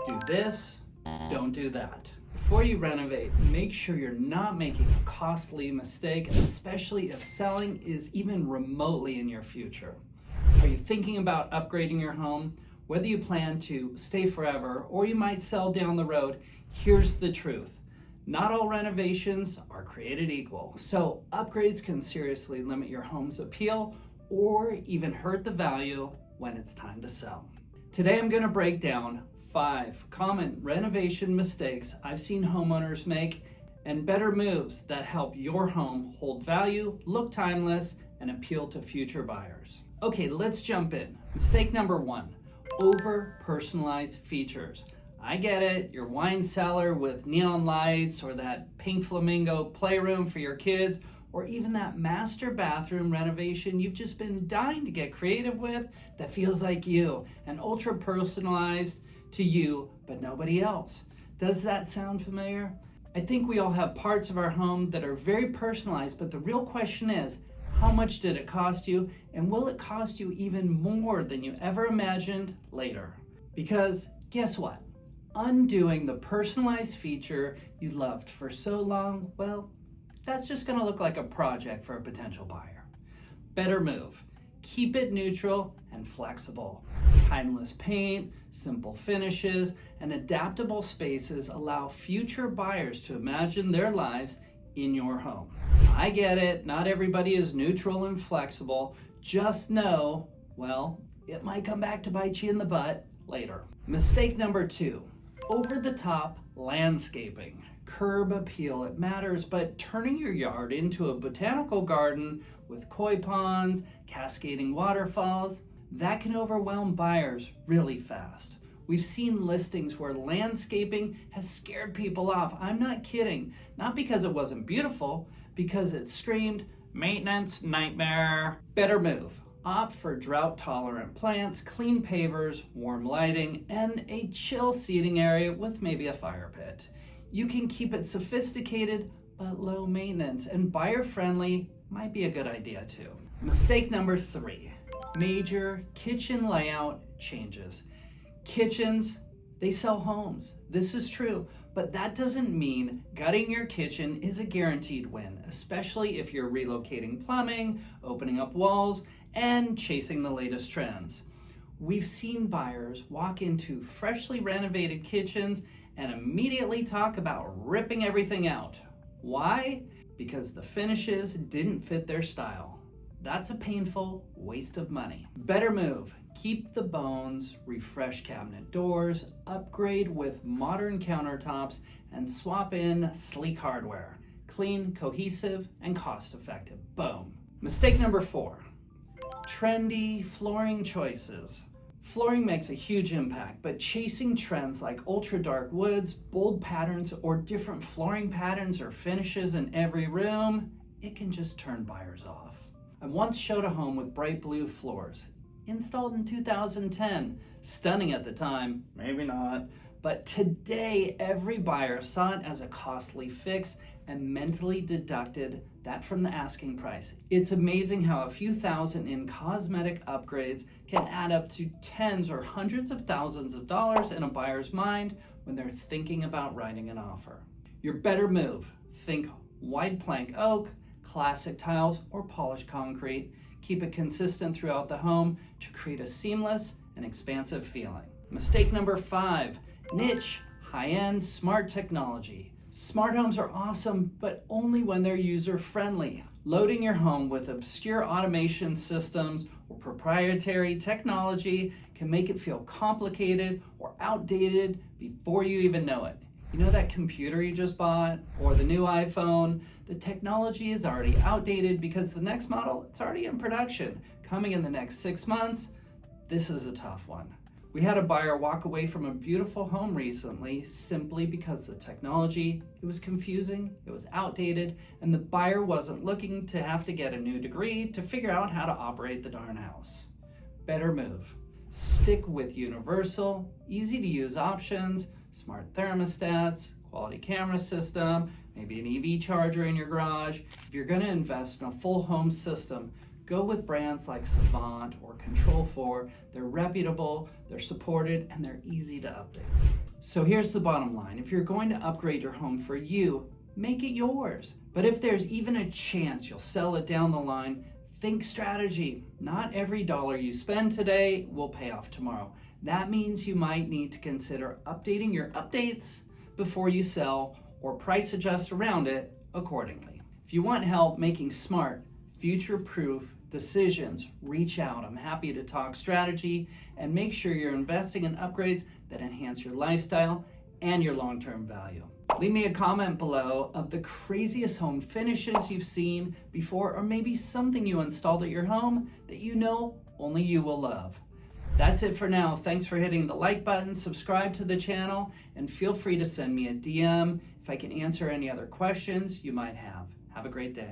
Do this, don't do that. Before you renovate, make sure you're not making a costly mistake, especially if selling is even remotely in your future. Are you thinking about upgrading your home? Whether you plan to stay forever or you might sell down the road, here's the truth. Not all renovations are created equal, so upgrades can seriously limit your home's appeal or even hurt the value when it's time to sell. Today I'm going to break down 5 common renovation mistakes I've seen homeowners make and better moves that help your home hold value, look timeless, and appeal to future buyers. Okay, let's jump in. Mistake number 1, over-personalized features. I get it, your wine cellar with neon lights or that pink flamingo playroom for your kids or even that master bathroom renovation you've just been dying to get creative with that feels like you and ultra personalized to you but nobody else. Does that sound familiar? I think we all have parts of our home that are very personalized, but the real question is, how much did it cost you, and will it cost you even more than you ever imagined later? Because guess what? Undoing the personalized feature you loved for so long, well, that's just going to look like a project for a potential buyer. Better move. Keep it neutral and flexible. Timeless paint, simple finishes, and adaptable spaces allow future buyers to imagine their lives in your home. I get it, not everybody is neutral and flexible. Just know, well, it might come back to bite you in the butt later. Mistake number 2, over-the-top landscaping. Curb appeal, it matters, but turning your yard into a botanical garden with koi ponds, cascading waterfalls, that can overwhelm buyers really fast. We've seen listings where landscaping has scared people off. I'm not kidding. Not because it wasn't beautiful, because it screamed maintenance nightmare. Better move. Opt for drought-tolerant plants, clean pavers, warm lighting, and a chill seating area with maybe a fire pit. You can keep it sophisticated but low maintenance, and buyer-friendly might be a good idea too. Mistake number 3, major kitchen layout changes. Kitchens, they sell homes. This is true, but that doesn't mean gutting your kitchen is a guaranteed win, especially if you're relocating plumbing, opening up walls, and chasing the latest trends. We've seen buyers walk into freshly renovated kitchens and immediately talk about ripping everything out. Why? Because the finishes didn't fit their style. That's a painful waste of money. Better move. Keep the bones, refresh cabinet doors, upgrade with modern countertops, and swap in sleek hardware. Clean, cohesive, and cost-effective. Boom. Mistake number 4, trendy flooring choices. Flooring makes a huge impact, but chasing trends like ultra dark woods, bold patterns, or different flooring patterns or finishes in every room, it can just turn buyers off. I once showed a home with bright blue floors, installed in 2010. Stunning at the time, maybe not, but today every buyer saw it as a costly fix and mentally deducted that from the asking price. It's amazing how a few thousand in cosmetic upgrades can add up to tens or hundreds of thousands of dollars in a buyer's mind when they're thinking about writing an offer. Your better move. Think wide plank oak, classic tiles, or polished concrete. Keep it consistent throughout the home to create a seamless and expansive feeling. Mistake number 5, niche, high-end, smart technology. Smart homes are awesome, but only when they're user-friendly. Loading your home with obscure automation systems or proprietary technology can make it feel complicated or outdated before you even know it. You know that computer you just bought or the new iPhone? The technology is already outdated because the next model, it's already in production. Coming in the next 6 months, this is a tough one. We had a buyer walk away from a beautiful home recently simply because the technology, it was confusing, it was outdated, and the buyer wasn't looking to have to get a new degree to figure out how to operate the darn house. Better move. Stick with universal, easy to use options, smart thermostats, quality camera system, maybe an EV charger in your garage. If you're going to invest in a full home system, go with brands like Savant or Control4. They're reputable, they're supported, and they're easy to update. So here's the bottom line. If you're going to upgrade your home for you, make it yours. But if there's even a chance you'll sell it down the line, think strategy. Not every dollar you spend today will pay off tomorrow. That means you might need to consider updating your updates before you sell or price adjust around it accordingly. If you want help making smart, future-proof decisions, reach out. I'm happy to talk strategy and make sure you're investing in upgrades that enhance your lifestyle and your long-term value. Leave me a comment below of the craziest home finishes you've seen before, or maybe something you installed at your home that you know only you will love. That's it for now. Thanks for hitting the like button, subscribe to the channel, and feel free to send me a DM if I can answer any other questions you might have. Have a great day.